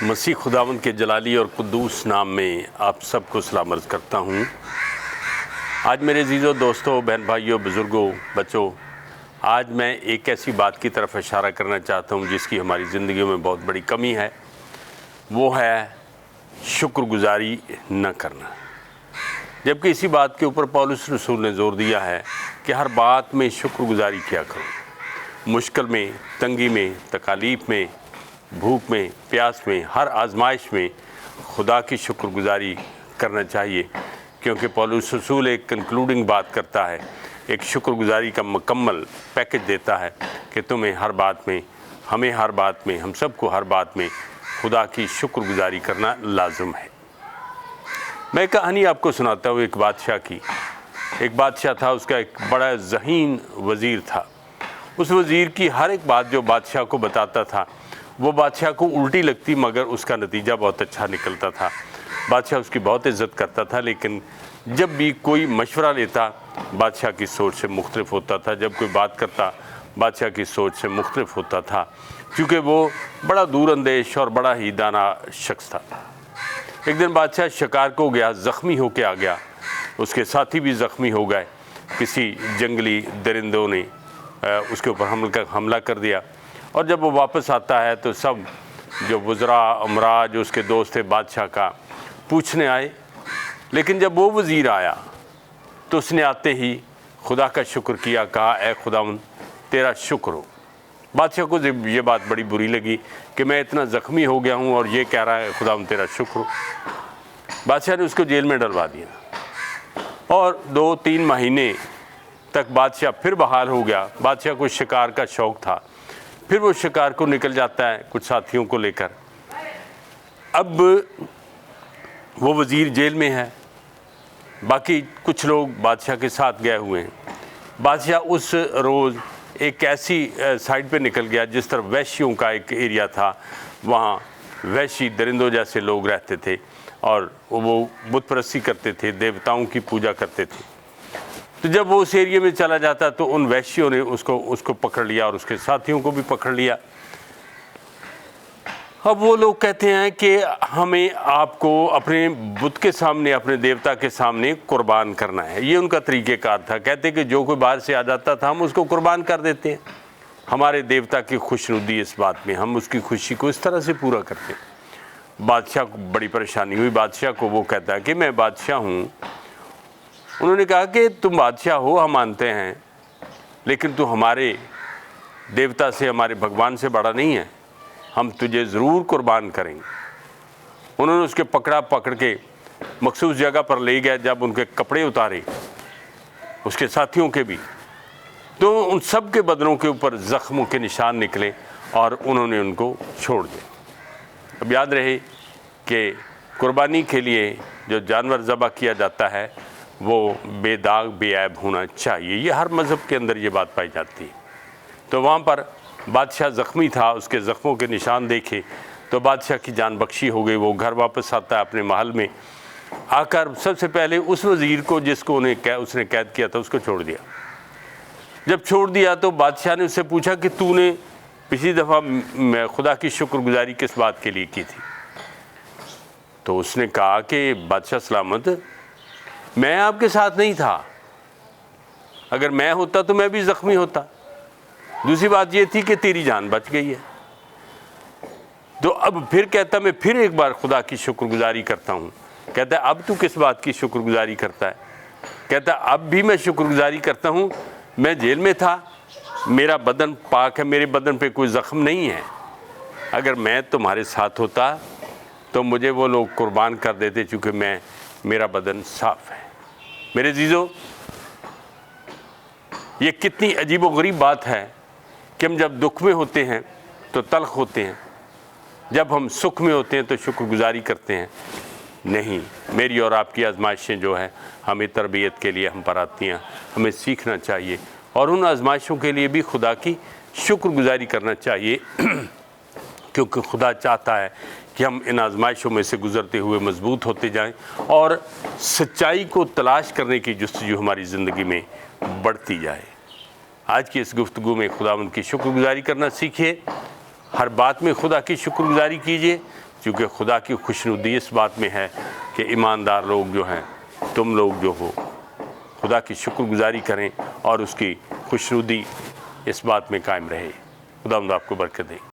मसीह खुदावंद के जलाली और कुद्दूस नाम में आप सबको सलाम अर्ज़ करता हूँ। आज मेरे अज़ीज़ों, दोस्तों, बहन भाइयों, बुज़ुर्गों, बच्चों, आज मैं एक ऐसी बात की तरफ इशारा करना चाहता हूँ जिसकी हमारी ज़िंदगी में बहुत बड़ी कमी है। वो है शुक्रगुज़ारी न करना। जबकि इसी बात के ऊपर पौलुस रसूल ने ज़ोर दिया है कि हर बात में शुक्रगुज़ारी किया करो। मुश्किल में, तंगी में, तकालीफ में, भूख में, प्यास में, हर आजमाइश में खुदा की शुक्रगुज़ारी करना चाहिए, क्योंकि पौलुस रसूल एक कंक्लूडिंग बात करता है, एक शुक्रगुज़ारी का मुकम्मल पैकेज देता है कि तुम्हें हर बात में, हमें हर बात में, हम सबको हर बात में खुदा की शुक्रगुज़ारी करना लाज़िम है। मैं एक कहानी आपको सुनाता हूँ एक बादशाह की। एक बादशाह था, उसका एक बड़ा ज़हीन वज़ीर था। उस वज़ीर की हर एक बात जो बादशाह को बताता था वो बादशाह को उल्टी लगती, मगर उसका नतीजा बहुत अच्छा निकलता था। बादशाह उसकी बहुत इज़्ज़त करता था, लेकिन जब भी कोई मशवरा लेता बादशाह की सोच से मुख्तलिफ होता था। जब कोई बात करता बादशाह की सोच से मुख्तलिफ होता था, क्योंकि वो बड़ा दूरअंदेश और बड़ा ही दाना शख्स था। एक दिन बादशाह शिकार को गया, ज़ख्मी होके आ गया। उसके साथी भी ज़ख्मी हो गए। किसी जंगली दरिंदों ने उसके ऊपर हमला कर दिया। और जब वो वापस आता है तो सब जो वज़रा अमरा जो उसके दोस्त थे बादशाह का पूछने आए। लेकिन जब वो वज़ीर आया तो उसने आते ही खुदा का शुक्र किया, कहा, ए खुदावंद तेरा शुक्र हो। बादशाह को ये बात बड़ी बुरी लगी कि मैं इतना ज़ख्मी हो गया हूँ और ये कह रहा है खुदावंद तेरा शुक्र हो। बादशाह ने उसको जेल में डलवा दिया और 2-3 महीने तक बादशाह फिर बहाल हो गया। बादशाह को शिकार का शौक़ था। फिर वो शिकार को निकल जाता है कुछ साथियों को लेकर। अब वो वज़ीर जेल में है, बाकी कुछ लोग बादशाह के साथ गए हुए हैं। बादशाह उस रोज़ एक ऐसी साइड पे निकल गया जिस तरफ वैश्यों का एक एरिया था। वहाँ वैश्य दरिंदों जैसे लोग रहते थे और वो बुत परस्ती करते थे, देवताओं की पूजा करते थे। तो जब वो उस एरिया में चला जाता तो उन वैश्यों ने उसको पकड़ लिया और उसके साथियों को भी पकड़ लिया। अब वो लोग कहते हैं कि हमें आपको अपने बुत के सामने, अपने देवता के सामने कुर्बान करना है। ये उनका तरीक़ेकार था। कहते कि जो कोई बाहर से आ जाता था हम उसको कुर्बान कर देते हैं। हमारे देवता की खुशनुदी इस बात में, हम उसकी खुशी को इस तरह से पूरा करते हैं। बादशाह को बड़ी परेशानी हुई। बादशाह को वो कहता है कि मैं बादशाह हूँ। उन्होंने कहा कि तुम बादशाह हो, हम मानते हैं, लेकिन तू हमारे देवता से, हमारे भगवान से बड़ा नहीं है। हम तुझे ज़रूर कुर्बान करेंगे। उन्होंने उसके पकड़ के मखसूस जगह पर ले गए। जब उनके कपड़े उतारे, उसके साथियों के भी, तो उन सब के बदनों के ऊपर ज़ख्मों के निशान निकले और उन्होंने उनको छोड़ दिया। अब याद रहे कि कुर्बानी के लिए जो जानवर ज़बह किया जाता है वो बेदाग बेऐब होना चाहिए। ये हर मज़हब के अंदर ये बात पाई जाती है। तो वहाँ पर बादशाह ज़ख्मी था, उसके ज़ख्मों के निशान देखे तो बादशाह की जान बख्शी हो गई। वो घर वापस आता है अपने महल में। आकर सबसे पहले उस वज़ीर को जिसको उसने कैद किया था उसको छोड़ दिया। जब छोड़ दिया तो बादशाह ने उससे पूछा कि तूने पिछली दफ़ा खुदा की शुक्रगुज़ारी किस बात के लिए की थी? तो उसने कहा कि बादशाह सलामत, मैं आपके साथ नहीं था। अगर मैं होता तो मैं भी ज़ख्मी होता। दूसरी बात ये थी कि तेरी जान बच गई है। तो अब फिर कहता मैं फिर एक बार खुदा की शुक्रगुज़ारी करता हूँ। कहता है अब तू किस बात की शुक्रगुज़ारी करता है? कहता है अब भी मैं शुक्रगुज़ारी करता हूँ। मैं जेल में था, मेरा बदन पाक है, मेरे बदन पे कोई ज़ख्म नहीं है। अगर मैं तुम्हारे साथ होता तो मुझे वो लोग कुर्बान कर देते, चूँकि मेरा बदन साफ़ है। मेरे अज़ीज़ों, ये कितनी अजीबोगरीब बात है कि हम जब दुख में होते हैं तो तल्ख़ होते हैं, जब हम सुख में होते हैं तो शुक्रगुज़ारी करते हैं। नहीं, मेरी और आपकी आजमाइशें जो है हमें तरबियत के लिए हम पर आती हैं। हमें सीखना चाहिए और उन आजमाइशों के लिए भी खुदा की शुक्रगुज़ारी करना चाहिए, क्योंकि खुदा चाहता है कि हम इन आजमाइशों में से गुज़रते हुए मजबूत होते जाएं और सच्चाई को तलाश करने की जुस्तजू हमारी ज़िंदगी में बढ़ती जाए। आज की इस गुफ्तगू में खुदावंद की शुक्रगुज़ारी करना सीखिए हर बात में खुदा की शुक्रगुजारी कीजिए, क्योंकि खुदा की खुशनुदी इस बात में है कि ईमानदार लोग जो हैं, तुम लोग जो हो, खुदा की शुक्रगुजारी करें और उसकी खुशनुदी इस बात में कायम रहे। खुदा आपको बरकत दे।